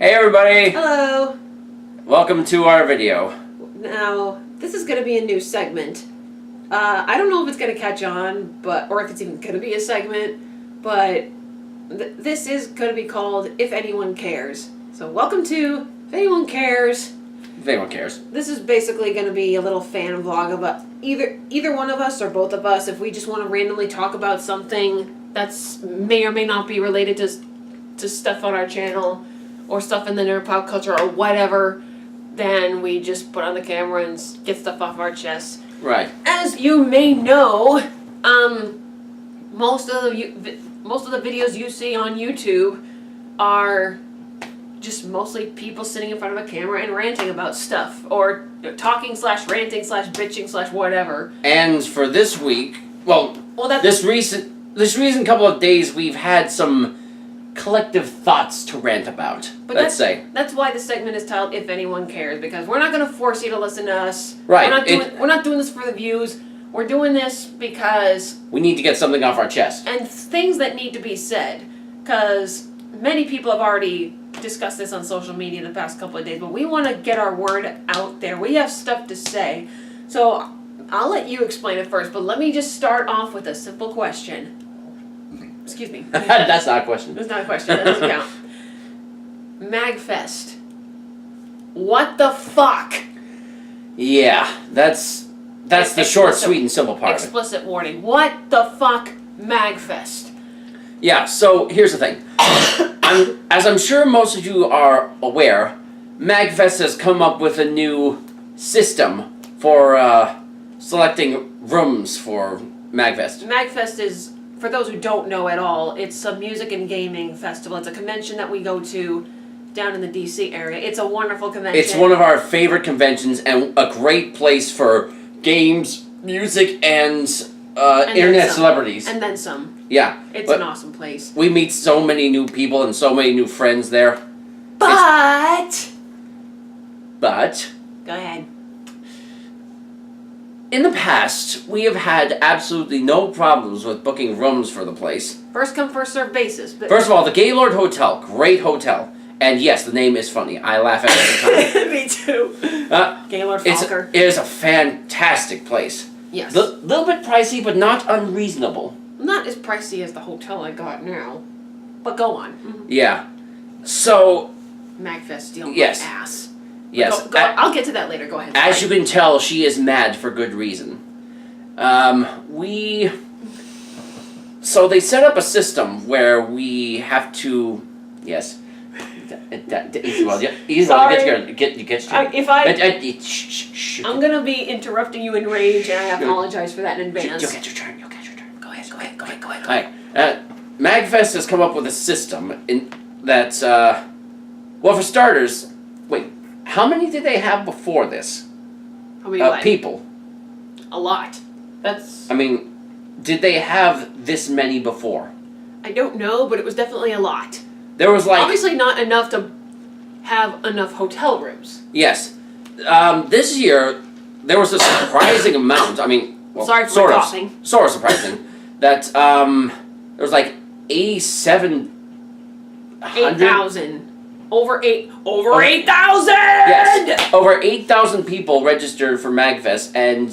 Hey everybody! Hello! Welcome to our video. Now, this is going to be a new segment. I don't know if it's going to catch on, or if it's even going to be a segment, but this is going to be called If Anyone Cares. So welcome to If Anyone Cares. If anyone cares. This is basically going to be a little fan vlog of either one of us or both of us. If we just want to randomly talk about something that's may or may not be related to stuff on our channel or stuff in the nerd pop culture or whatever, then we just put on the camera and get stuff off our chest. Right. As you may know, most of the videos you see on YouTube are just mostly people sitting in front of a camera and ranting about stuff, or talking / ranting / bitching / whatever. And for this week, this recent couple of days, we've had some collective thoughts to rant about. But that's why the segment is titled "If Anyone Cares," because we're not going to force you to listen to us. Right. We're not doing this for the views. We're doing this because we need to get something off our chest. And things that need to be said, because many people have already discussed this on social media the past couple of days, but we want to get our word out there. We have stuff to say. So I'll let you explain it first, but let me just start off with a simple question. Excuse me. That's not a question. That's not a question. That doesn't count. MAGFEST. What the fuck? Yeah, that's the short, sweet, and simple part of it. Explicit warning. What the fuck, MAGFEST? Yeah, so here's the thing. As I'm sure most of you are aware, MAGFEST has come up with a new system for selecting rooms for MAGFEST. MAGFEST is, for those who don't know at all, it's a music and gaming festival. It's a convention that we go to down in the DC area. It's a wonderful convention. It's one of our favorite conventions and a great place for games, music, and internet celebrities. And then some. Yeah. It's an awesome place. We meet so many new people and so many new friends there. But... Go ahead. In the past, we have had absolutely no problems with booking rooms for the place. First come, first served basis. But first of all, the Gaylord Hotel. Great hotel. And yes, the name is funny. I laugh at it every time. Me too. Gaylord Falker. It is a fantastic place. Yes. A little bit pricey, but not unreasonable. Not as pricey as the hotel I got now. But go on. Mm-hmm. Yeah. So... MAGFEST stealing yes. my ass. Yes. Go, I'll get to that later. Go ahead. As you can tell, she is mad for good reason. So they set up a system where we have to... Yes. Sorry. Shh. I'm gonna be interrupting you in rage, and I apologize for that in advance. You'll get your turn. Go ahead. Alright. MAGFEST has come up with a system that, well, for starters, wait, how many did they have before this? How many people? A lot. That's... I mean, did they have this many before? I don't know, but it was definitely a lot. There was like... Obviously not enough to have enough hotel rooms. Yes. This year, there was a surprising amount. I mean, well, sorry for coughing. Sort of surprising. That, there was like 8,000. Over 8,000! Yes. Over 8,000 people registered for MAGFEST, and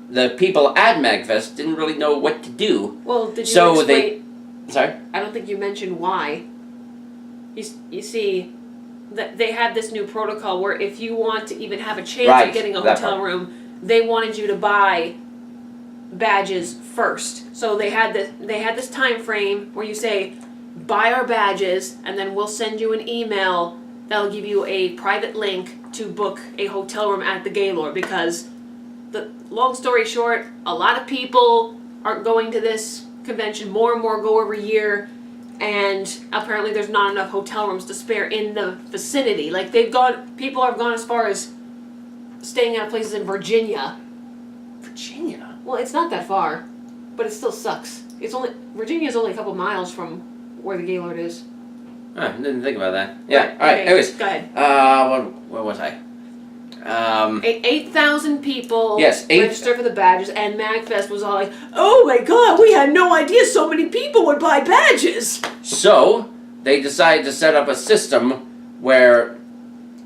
the people at MAGFEST didn't really know what to do. Well, did you explain... Sorry? I don't think you mentioned why. You see, that they had this new protocol where if you want to even have a chance of getting a hotel room, they wanted you to buy badges first. So they had this time frame where you say, buy our badges, and then we'll send you an email that'll give you a private link to book a hotel room at the Gaylord, because long story short, a lot of people are going to this convention. More and more go every year, and apparently there's not enough hotel rooms to spare in the vicinity. Like people have gone as far as staying at places in Virginia. Virginia? Well, it's not that far, but it still sucks. Virginia's only a couple miles from where the Gaylord is. I didn't think about that. Yeah. Right. All right. Okay, anyways, go ahead. Where was I? 8,000 people yes, registered for the badges, and MAGFEST was all like, "Oh my God, we had no idea so many people would buy badges." So they decided to set up a system where,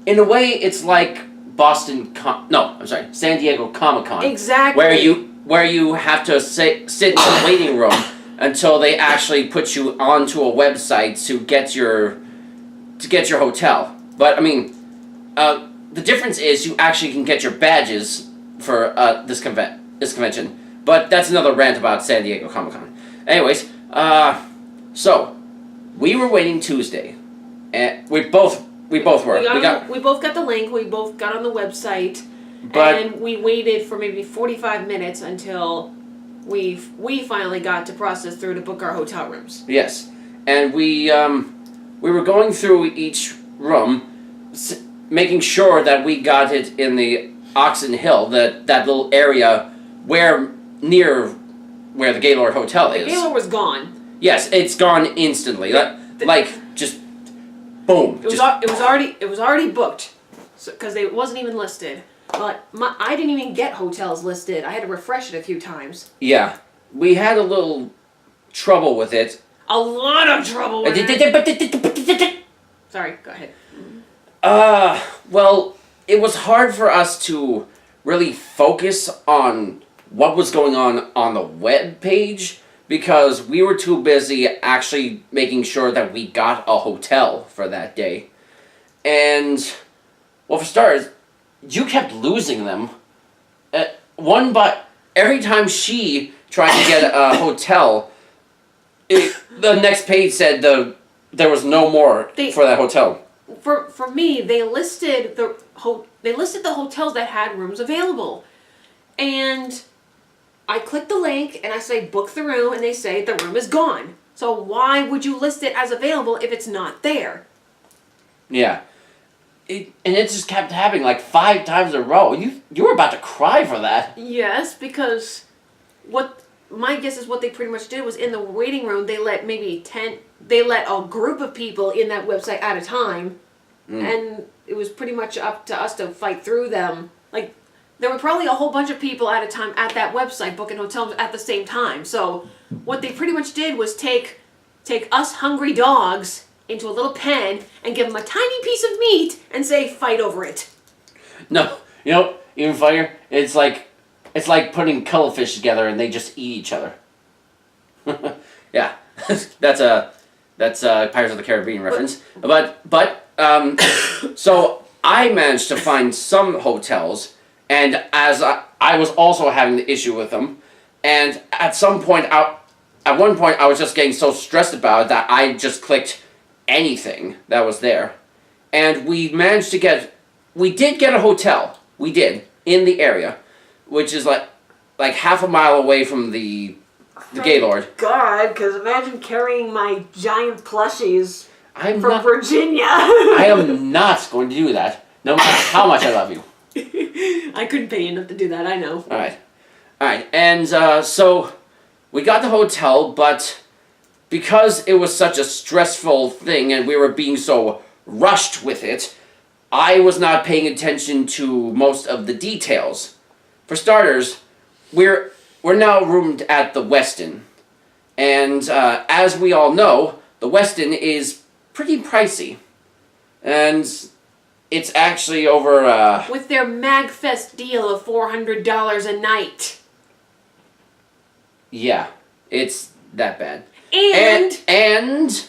in a way, it's like San Diego Comic-Con. Exactly. Where you have to sit in the waiting room until they actually put you onto a website to get your hotel. But I mean, the difference is you actually can get your badges for this convention. But that's another rant about San Diego Comic-Con. Anyways, so we were waiting Tuesday, and we both were. We both got the link. We both got on the website, and we waited for maybe 45 minutes until we finally got to process through to book our hotel rooms. Yes, and we were going through each room, making sure that we got it in the Oxon Hill, that little area near where the Gaylord Hotel is. The Gaylord was gone. Yes, it's gone instantly. Just boom. It was already booked, because it wasn't even listed. But I didn't even get hotels listed. I had to refresh it a few times. Yeah, we had a little trouble with it. A lot of trouble with it. Sorry, go ahead. Well, it was hard for us to really focus on what was going on the web page because we were too busy actually making sure that we got a hotel for that day. And, well, for starters, you kept losing them. Every time she tried to get a hotel, the next page said there was no more for that hotel. For me, they listed the hotels that had rooms available, and I click the link and I say book the room, and they say the room is gone. So why would you list it as available if it's not there? Yeah, and it just kept happening like 5 times in a row. You were about to cry for that. Yes, because my guess is what they pretty much did was in the waiting room they let a group of people in that website at a time, and it was pretty much up to us to fight through them. Like, there were probably a whole bunch of people at a time at that website booking hotels at the same time. So what they pretty much did was take us hungry dogs into a little pen and give them a tiny piece of meat and say, fight over it. No, even funnier, it's like putting cuttlefish together and they just eat each other. Yeah, that's a Pirates of the Caribbean reference. But so I managed to find some hotels, and as I was also having the issue with them, and at one point I was just getting so stressed about it that I just clicked anything that was there, and we did get a hotel. We did in the area, which is like half a mile away from the Gaylord. God, because imagine carrying my giant plushies from Virginia. I am not going to do that, no matter how much I love you. I couldn't pay enough to do that, I know. Alright, and so we got the hotel, but because it was such a stressful thing and we were being so rushed with it, I was not paying attention to most of the details. For starters, we're now roomed at the Westin, and as we all know, the Westin is pretty pricey, and it's actually over with their MAGFEST deal of $400 a night. Yeah, it's that bad. And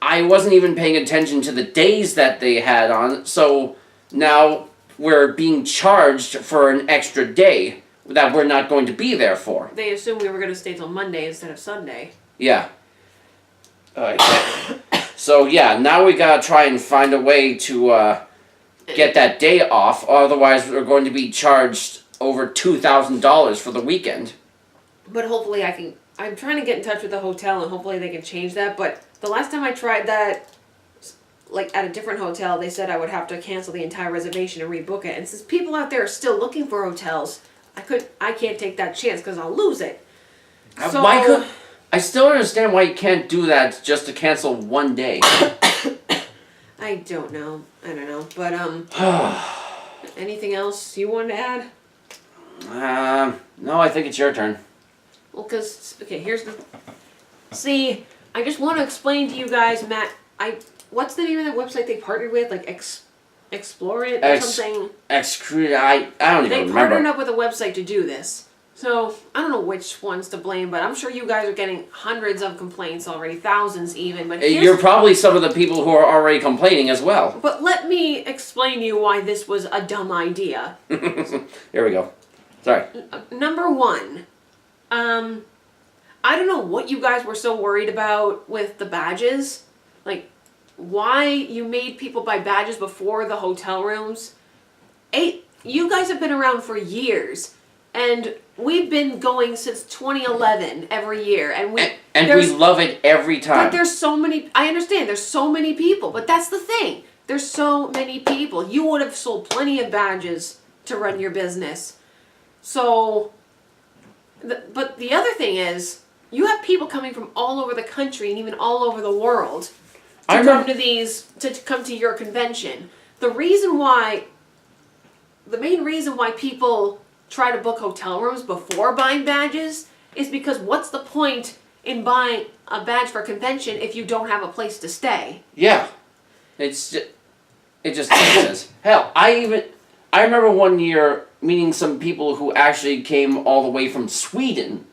I wasn't even paying attention to the days that they had on, so now we're being charged for an extra day that we're not going to be there for. They assumed we were going to stay till Monday instead of Sunday. Yeah. So yeah, now we gotta try and find a way to get that day off, otherwise we're going to be charged over $2,000 for the weekend. But hopefully I'm trying to get in touch with the hotel and hopefully they can change that, but the last time I tried that, like at a different hotel, they said I would have to cancel the entire reservation and rebook it. And since people out there are still looking for hotels, I can't take that chance because I'll lose it. So, I still don't understand why you can't do that just to cancel one day. I don't know. But anything else you wanted to add? No, I think it's your turn. Well, because, okay, see, I just want to explain to you guys, Matt, what's the name of that website they partnered with? Like Explore It or something? I don't even remember. They partnered up with a website to do this. So, I don't know which one's to blame, but I'm sure you guys are getting hundreds of complaints already, thousands even. But you're probably some of the people who are already complaining as well. But let me explain to you why this was a dumb idea. Here we go. Sorry. Number one, I don't know what you guys were so worried about with the badges. Like, why you made people buy badges before the hotel rooms. You guys have been around for years. And we've been going since 2011 every year, and we love it every time. But there's so many. I understand there's so many people, but that's the thing. There's so many people. You would have sold plenty of badges to run your business. So, but the other thing is, you have people coming from all over the country and even all over the world to come to your convention. The main reason why people try to book hotel rooms before buying badges is because what's the point in buying a badge for a convention if you don't have a place to stay? Yeah. It just is. Hell, I remember one year meeting some people who actually came all the way from Sweden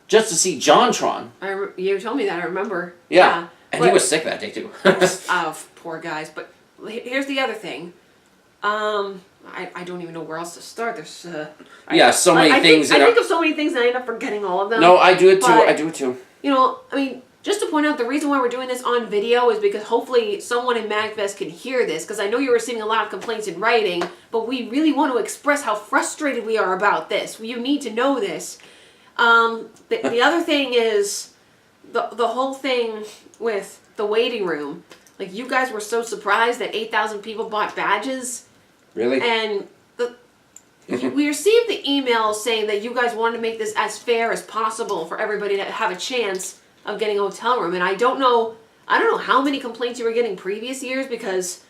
just to see JonTron. You told me that, I remember. Yeah. And he was sick that day too. Poor guys. But here's the other thing. I don't even know where else to start. There's so many things. I think of so many things and I end up forgetting all of them. No, I do it too. You know, I mean, just to point out, the reason why we're doing this on video is because hopefully someone in MAGFEST can hear this, because I know you're receiving a lot of complaints in writing, but we really want to express how frustrated we are about this. You need to know this. The other thing is the whole thing with the waiting room. Like, you guys were so surprised that 8,000 people bought badges. Really? And we received the email saying that you guys wanted to make this as fair as possible for everybody to have a chance of getting a hotel room. And I don't know how many complaints you were getting previous years, because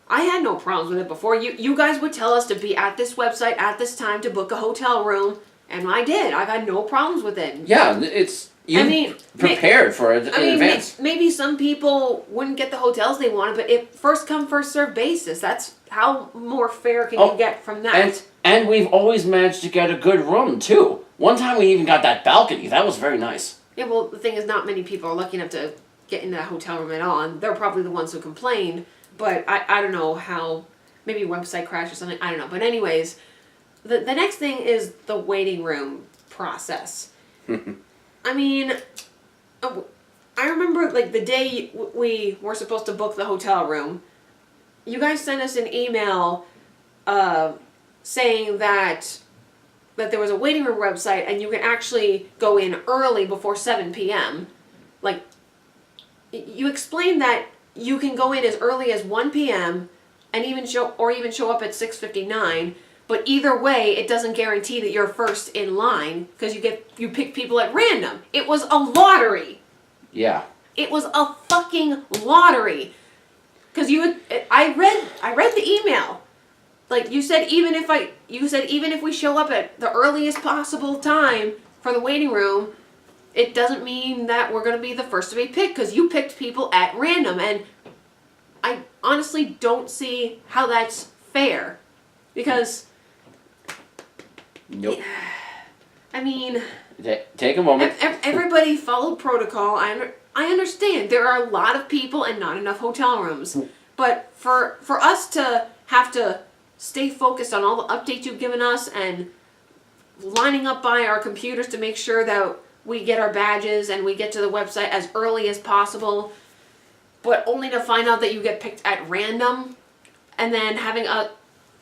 I had no problems with it before. You guys would tell us to be at this website at this time to book a hotel room, and I did. I've had no problems with it. Yeah, prepared for it in advance. Maybe some people wouldn't get the hotels they wanted, but if first come, first served basis, that's how more fair can you get from that. And we've always managed to get a good room, too. One time we even got that balcony. That was very nice. Yeah, well, the thing is, not many people are lucky enough to get into that hotel room at all, and they're probably the ones who complained, but I don't know how, maybe website crash or something, I don't know. But anyways, the next thing is the waiting room process. I mean, I remember, like, the day we were supposed to book the hotel room, you guys sent us an email saying that there was a waiting room website and you can actually go in early before 7 p.m. Like, you explained that you can go in as early as 1 p.m. and even show up at 6:59. But either way, it doesn't guarantee that you're first in line, because you pick people at random. It was a lottery. Yeah. It was a fucking lottery. Because I read the email. Like, you said even if we show up at the earliest possible time for the waiting room, it doesn't mean that we're going to be the first to be picked, because you picked people at random, and I honestly don't see how that's fair. Because nope. I mean, take a moment. Everybody followed protocol. I understand there are a lot of people and not enough hotel rooms, but for us to have to stay focused on all the updates you've given us and lining up by our computers to make sure that we get our badges and we get to the website as early as possible, but only to find out that you get picked at random, and then having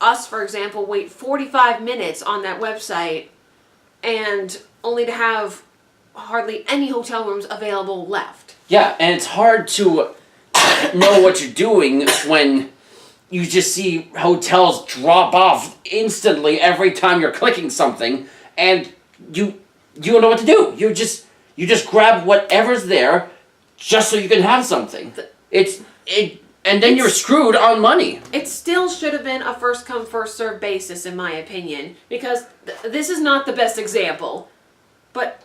us, for example, wait 45 minutes on that website and only to have hardly any hotel rooms available left. Yeah, and it's hard to know what you're doing when you just see hotels drop off instantly every time you're clicking something, and you don't know what to do. You just grab whatever's there just so you can have something. And then you're screwed on money. It still should have been a first come, first served basis, in my opinion, because this is not the best example. But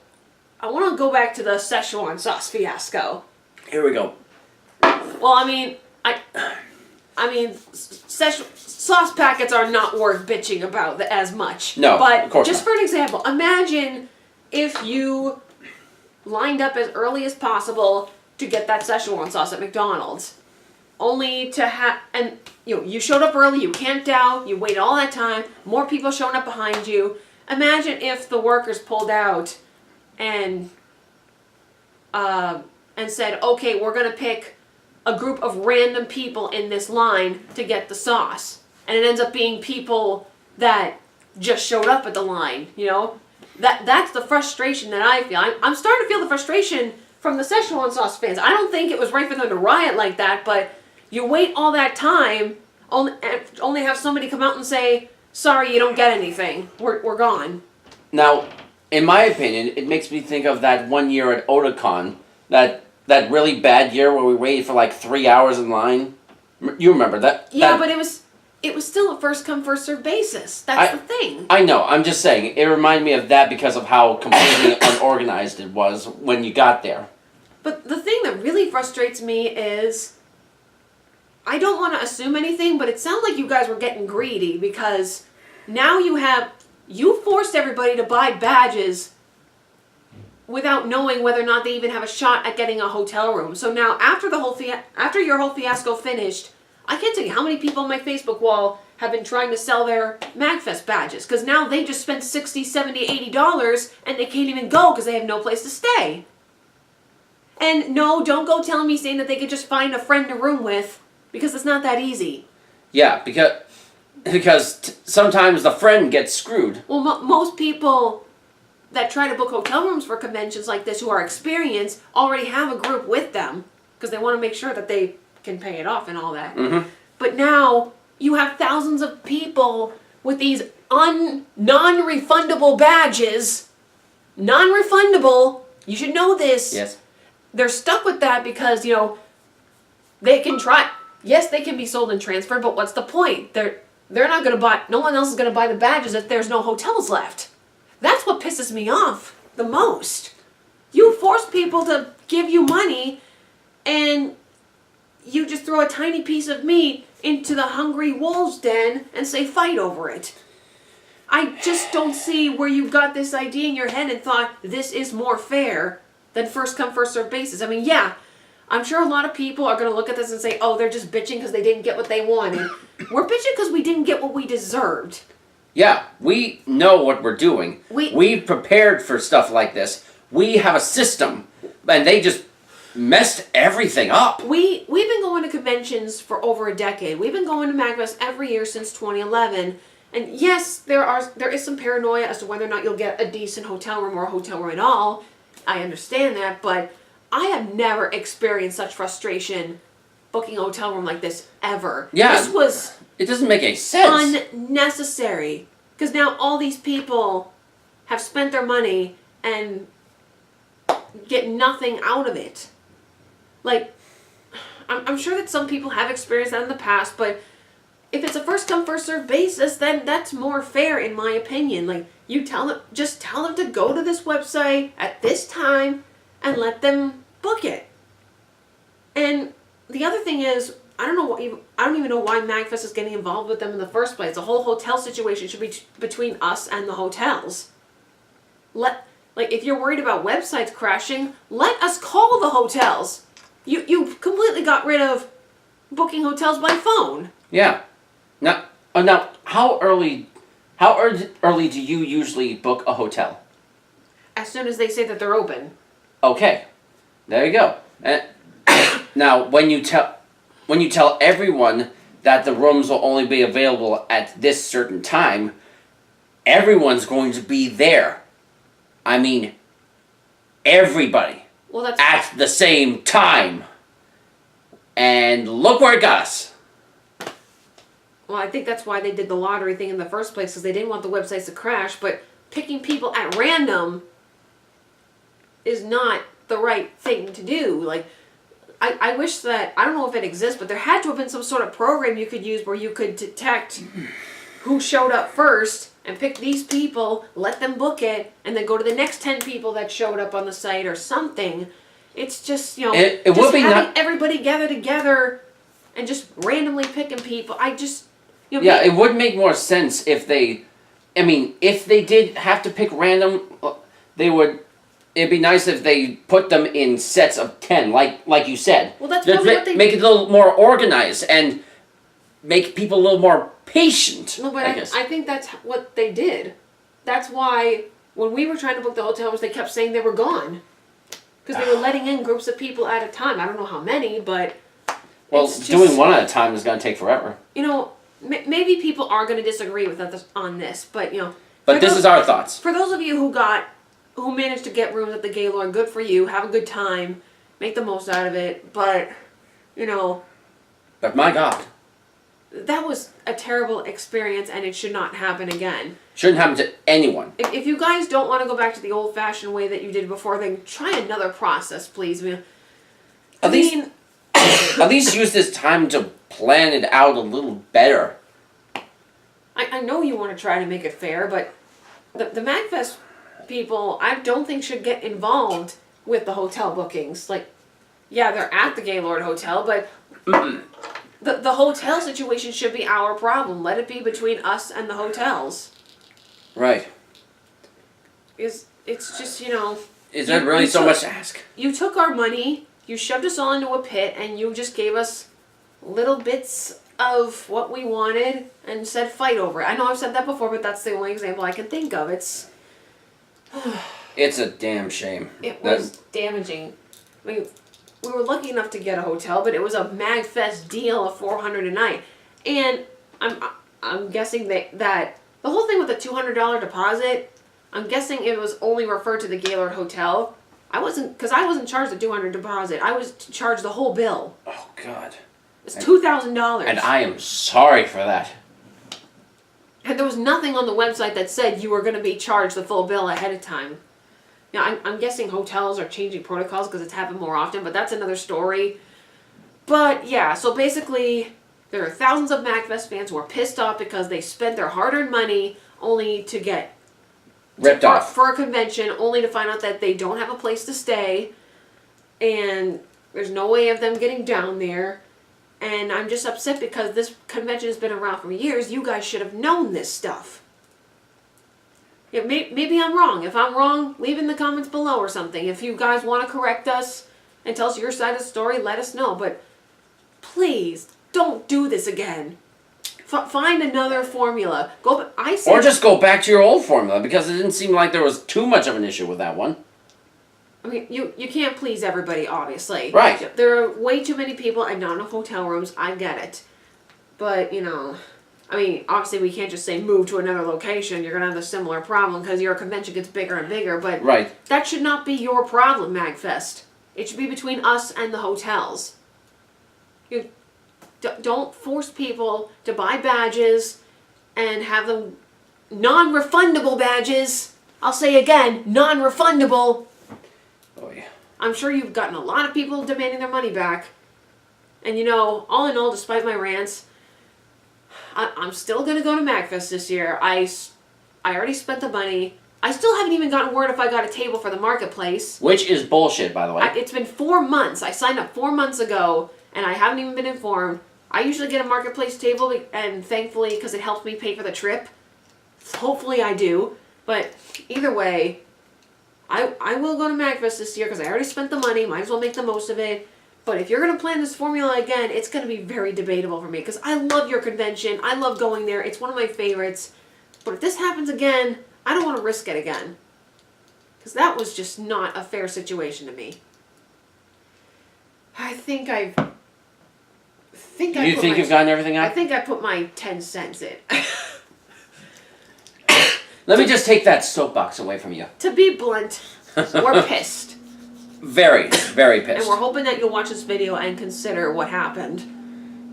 I want to go back to the Szechuan sauce fiasco. Here we go. Well, I mean, I mean, sauce packets are not worth bitching about as much. No, but of course just not. for an example, imagine if you lined up as early as possible to get that Szechuan sauce at McDonald's, only to have, and you showed up early, you camped out, you waited all that time, more people showing up behind you. Imagine if the workers pulled out and said, okay, we're gonna pick a group of random people in this line to get the sauce. And it ends up being people that just showed up at the line, That's the frustration that I feel. I'm starting to feel the frustration from the Szechuan sauce fans. I don't think it was right for them to riot like that, but you wait all that time, only have somebody come out and say, sorry, you don't get anything. We're gone. Now, in my opinion, it makes me think of that one year at Otakon, that really bad year where we waited for like 3 hours in line. You remember that? Yeah, but it was still a first come first served basis. That's the thing. I know. I'm just saying. It reminded me of that because of how completely unorganized it was when you got there. But the thing that really frustrates me is, I don't want to assume anything, but it sounds like you guys were getting greedy because now you forced everybody to buy badges without knowing whether or not they even have a shot at getting a hotel room. So now, after your whole fiasco finished, I can't tell you how many people on my Facebook wall have been trying to sell their MAGFEST badges, because now they just spent $60, $70, $80 and they can't even go because they have no place to stay. And no, don't go telling me saying that they could just find a friend to room with, because it's not that easy. Yeah, because sometimes the friend gets screwed. Well, most people that try to book hotel rooms for conventions like this who are experienced already have a group with them because they want to make sure that they can pay it off and all that. Mm-hmm. But now you have thousands of people with these non-refundable badges. Non-refundable. You should know this. Yes. They're stuck with that because, they can try. Yes, they can be sold and transferred, but what's the point? They're not going to buy, no one else is going to buy the badges if there's no hotels left. That's what pisses me off the most. You force people to give you money and you just throw a tiny piece of meat into the hungry wolves' den and say fight over it. I just don't see where you got this idea in your head and thought this is more fair than first come first served basis. I mean, yeah, I'm sure a lot of people are going to look at this and say, oh, they're just bitching because they didn't get what they wanted. We're bitching because we didn't get what we deserved. Yeah, we know what we're doing. We've prepared for stuff like this. We have a system, and they just messed everything up. We've been going to conventions for over a decade. We've been going to MAGFEST every year since 2011. And yes, there is some paranoia as to whether or not you'll get a decent hotel room or a hotel room at all. I understand that, but I have never experienced such frustration booking a hotel room like this ever. Yeah. This was... It doesn't make any sense. Unnecessary. Because now all these people have spent their money and get nothing out of it. Like, I'm sure that some people have experienced that in the past, but if it's a first come first served basis, then that's more fair in my opinion. Like, just tell them to go to this website at this time and let them book it. And the other thing is, I don't even know why MAGFEST is getting involved with them in the first place. The whole hotel situation should be between us and the hotels. If you're worried about websites crashing, let us call the hotels. You completely got rid of booking hotels by phone. Yeah. Now, how early do you usually book a hotel? As soon as they say that they're open. Okay, there you go. Now, when you tell everyone that the rooms will only be available at this certain time, everyone's going to be there. I mean, everybody. Well, that's at the same time. And look where it got us. Well, I think that's why they did the lottery thing in the first place, because they didn't want the websites to crash, but picking people at random is not the right thing to do. Like, I wish that, I don't know if it exists, but there had to have been some sort of program you could use where you could detect who showed up first and pick these people, let them book it, and then go to the next 10 people that showed up on the site or something. It's just, it would be having everybody gather together and just randomly picking people. I just, Yeah, it would make more sense if they, if they did have to pick random, it'd be nice if they put them in sets of 10, like you said. Well, that's probably what they make it a little more organized and make people a little more patient. No, but I think that's what they did. That's why when we were trying to book the hotels, they kept saying they were gone. Because they were letting in groups of people at a time. I don't know how many, but... Well, doing one at a time is going to take forever. Maybe people are going to disagree with us on this, but, But this is our thoughts. For those of you who managed to get rooms at the Gaylord, good for you. Have a good time. Make the most out of it. But, But my God. That was a terrible experience, and it should not happen again. Shouldn't happen to anyone. If you guys don't want to go back to the old-fashioned way that you did before, then try another process, please. At least use this time to plan it out a little better. I know you want to try to make it fair, but the MAGFEST people, I don't think should get involved with the hotel bookings. Yeah, they're at the Gaylord Hotel, but the hotel situation should be our problem. Let it be between us and the hotels. Right. It's just, Is that really so much to ask? You took our money, you shoved us all into a pit, and you just gave us little bits of what we wanted and said fight over it. I know I've said that before, but that's the only example I can think of. It's a damn shame. It was damaging. We were lucky enough to get a hotel, but it was a MAGFEST deal of $400 a night. And I'm guessing that the whole thing with the $200 deposit, I'm guessing it was only referred to the Gaylord Hotel. Because I wasn't charged the $200 deposit. I was charged the whole bill. Oh, God. It's $2,000. And I am sorry for that. And there was nothing on the website that said you were going to be charged the full bill ahead of time. Now, I'm guessing hotels are changing protocols because it's happened more often, but that's another story. But, yeah, so basically, there are thousands of MAGFEST fans who are pissed off because they spent their hard-earned money only to get ripped off for a convention, only to find out that they don't have a place to stay, and there's no way of them getting down there. And I'm just upset because this convention has been around for years. You guys should have known this stuff. Yeah, maybe I'm wrong. If I'm wrong, leave in the comments below or something. If you guys want to correct us and tell us your side of the story, let us know. But please, don't do this again. Find another formula. Or just go back to your old formula, because it didn't seem like there was too much of an issue with that one. I mean, you can't please everybody, obviously. Right. There are way too many people and not enough hotel rooms. I get it. But, obviously we can't just say move to another location. You're going to have a similar problem because your convention gets bigger and bigger. But that should not be your problem, MAGFEST. It should be between us and the hotels. You don't force people to buy badges and have them non-refundable badges. I'll say again, non-refundable. Oh, yeah. I'm sure you've gotten a lot of people demanding their money back. And all in all, despite my rants, I'm still going to go to MAGFEST this year. I already spent the money. I still haven't even gotten word if I got a table for the marketplace. Which is bullshit, by the way. It's been 4 months. I signed up 4 months ago, and I haven't even been informed. I usually get a marketplace table, and thankfully, because it helps me pay for the trip, hopefully I do. But either way, I will go to MAGFEST this year because I already spent the money. Might as well make the most of it. But if you're going to plan this formula again, it's going to be very debatable for me because I love your convention. I love going there. It's one of my favorites. But if this happens again, I don't want to risk it again. Because that was just not a fair situation to me. I think you've gotten everything out? I think I put my 10 cents in. Let me just take that soapbox away from you. To be blunt, we're pissed. Very, very pissed. And we're hoping that you'll watch this video and consider what happened.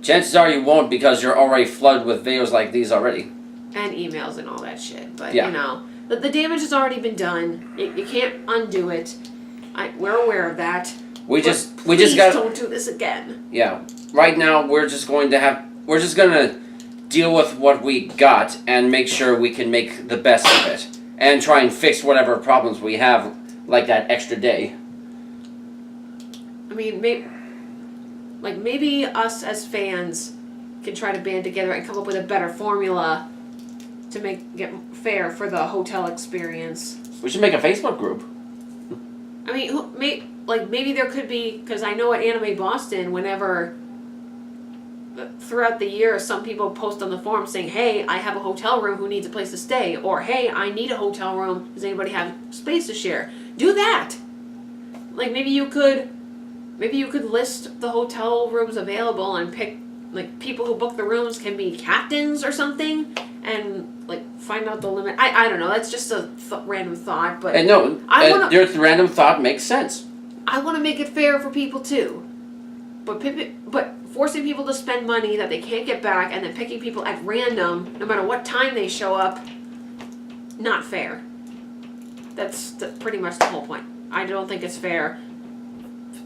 Chances are you won't because you're already flooded with videos like these already. And emails and all that shit. But, yeah. The damage has already been done. You can't undo it. We're aware of that. We just Please got. don't do this again. Yeah. Right now, we're just gonna deal with what we got and make sure we can make the best of it. And try and fix whatever problems we have, like that extra day. I mean, like maybe us as fans can try to band together and come up with a better formula to make it fair for the hotel experience. We should make a Facebook group. I mean, maybe there could be, because I know at Anime Boston, whenever throughout the year, some people post on the forum saying, "Hey, I have a hotel room. Who needs a place to stay?" Or, "Hey, I need a hotel room. Does anybody have space to share?" Do that. Like maybe you could list the hotel rooms available and pick like people who book the rooms can be captains or something, and like find out the limit. I don't know. That's just a random thought, but and no, your random thought makes sense. I want to make it fair for people too, but forcing people to spend money that they can't get back and then picking people at random, no matter what time they show up, not fair. That's pretty much the whole point. I don't think it's fair.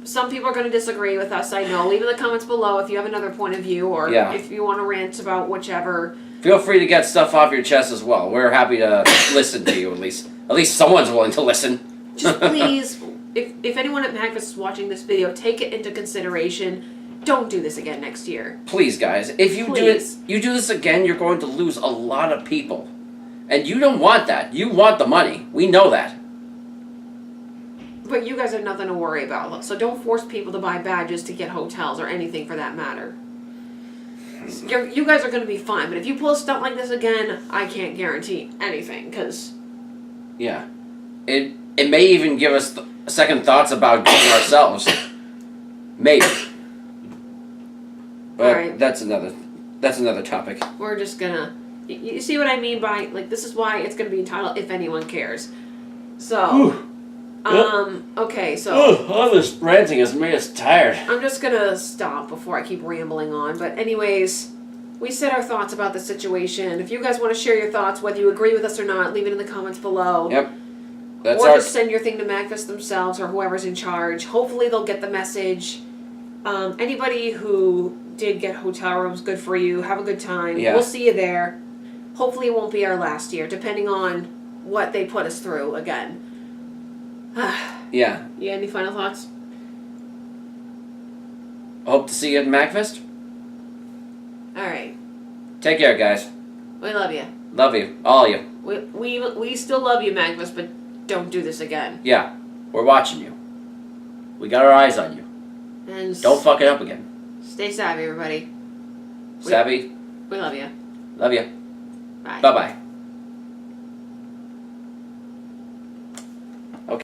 Some people are going to disagree with us, I know. Leave in the comments below if you have another point of view or if you want to rant about whichever. Feel free to get stuff off your chest as well. We're happy to listen to you at least. At least someone's willing to listen. Just please, if anyone at MAGFEST is watching this video, take it into consideration. Don't do this again next year. Please, guys. If you do this again, you're going to lose a lot of people. And you don't want that. You want the money. We know that. But you guys have nothing to worry about. So don't force people to buy badges to get hotels or anything for that matter. You guys are going to be fine. But if you pull a stunt like this again, I can't guarantee anything. Because... yeah. It may even give us second thoughts about doing ourselves. Maybe. But right. that's another topic. We're just gonna... You see what I mean by... like, this is why it's going to be entitled If Anyone Cares. So... okay, so... all this ranting has made us tired. I'm just gonna stop before I keep rambling on. But anyways, we said our thoughts about the situation. If you guys want to share your thoughts, whether you agree with us or not, leave it in the comments below. Yep. Or just send your thing to MAGFEST themselves or whoever's in charge. Hopefully they'll get the message. Anybody who did get hotel rooms, good for you. Have a good time. Yeah. We'll see you there. Hopefully it won't be our last year, depending on what they put us through again. Yeah. You got any final thoughts? Hope to see you at MAGFEST. Alright. Take care, guys. We love you. Love you. All of you. We still love you, MAGFEST, but don't do this again. Yeah. We're watching you. We got our eyes on you. And don't fuck it up again. Stay savvy, everybody. Savvy. We love you. Love you. Bye. Bye-bye.